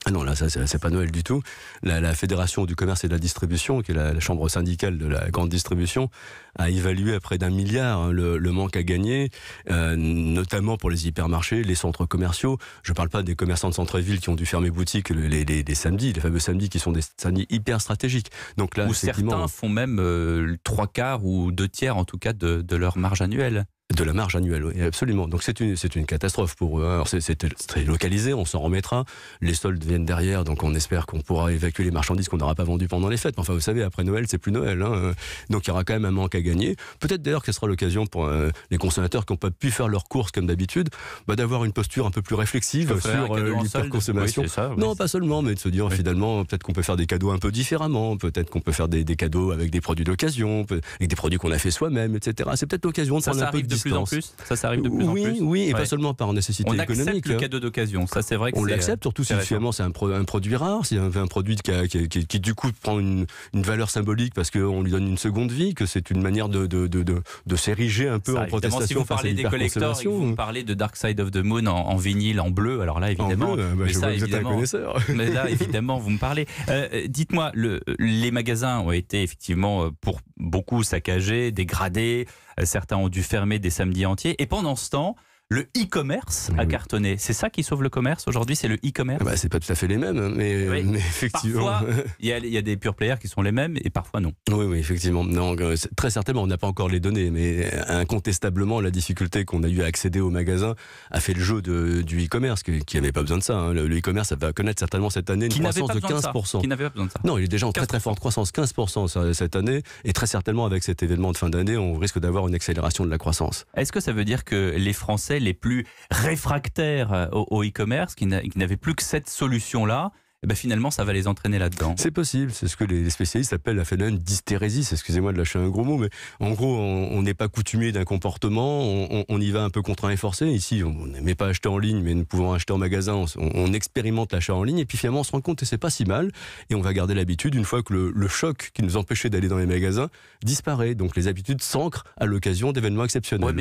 Ah non, là, ça, c'est pas Noël du tout. La Fédération du commerce et de la distribution, qui est la chambre syndicale de la grande distribution, a évalué à près d'1 milliard le manque à gagner, notamment pour les hypermarchés, les centres commerciaux. Je parle pas des commerçants de centre-ville qui ont dû fermer boutique les samedis, les fameux samedis qui sont des samedis hyper stratégiques. Donc là, Ou certains font même 3/4 ou 2/3 en tout cas de leur marge annuelle. De la marge annuelle, oui, absolument. Donc c'est une catastrophe pour eux. Alors c'est très localisé, on s'en remettra. Les soldes viennent derrière, donc on espère qu'on pourra évacuer les marchandises qu'on n'aura pas vendues pendant les fêtes. Enfin, vous savez, après Noël, c'est plus Noël. Hein. Donc il y aura quand même un manque à gagner. Peut-être d'ailleurs que ce sera l'occasion pour les consommateurs qui n'ont pas pu faire leurs courses comme d'habitude, d'avoir une posture un peu plus réflexive sur l'hyperconsommation. Oui, ça, non, pas seulement, mais de se dire finalement, peut-être qu'on peut faire des cadeaux un peu différemment. Peut-être qu'on peut faire des cadeaux avec des produits d'occasion, avec des produits qu'on a fait soi-même, etc. C'est peut-être l'occasion de prendre un peu de distance. Plus en plus. Ça arrive de plus en plus. Oui, et pas seulement par nécessité économique. On accepte le cadeau d'occasion, ça c'est vrai que on l'accepte, surtout si finalement c'est un produit rare, c'est un produit qui du coup prend une valeur symbolique parce qu'on lui donne une seconde vie, que c'est une manière de s'ériger un peu en protestation. Si vous parlez des collecteurs et que vous parlez de Dark Side of the Moon en vinyle, en bleu, alors là évidemment, je vois que vous êtes un connaisseur. Mais là évidemment vous me parlez. Dites-moi, les magasins ont été effectivement pour beaucoup saccagés, dégradés, certains ont dû fermer des samedis entiers. Et pendant ce temps, le e-commerce a cartonné. C'est ça qui sauve le commerce aujourd'hui, c'est le e-commerce. C'est pas tout à fait les mêmes, mais effectivement. Parfois, il y a des pure players qui sont les mêmes et parfois non. Oui, effectivement. Non, très certainement, on n'a pas encore les données, mais incontestablement, la difficulté qu'on a eu à accéder au magasin a fait le jeu du e-commerce, qui n'avait pas besoin de ça. Hein. Le e-commerce va connaître certainement cette année une croissance de 15%. Qui n'avait pas besoin de ça. Non, il est déjà en très forte croissance, 15% cette année, et très certainement avec cet événement de fin d'année, on risque d'avoir une accélération de la croissance. Est-ce que ça veut dire que les Français les plus réfractaires au e-commerce, qui n'avaient plus que cette solution-là, finalement, ça va les entraîner là-dedans? C'est possible, c'est ce que les spécialistes appellent la phénomène d'hystérésis, excusez-moi de lâcher un gros mot, mais en gros, on n'est pas coutumier d'un comportement, on y va un peu contraint et forcé. Ici, on n'aimait pas acheter en ligne, mais nous pouvons acheter en magasin, on expérimente l'achat en ligne, et puis finalement, on se rend compte que c'est pas si mal, et on va garder l'habitude une fois que le choc qui nous empêchait d'aller dans les magasins disparaît. Donc les habitudes s'ancrent à l'occasion d'événements exceptionnels.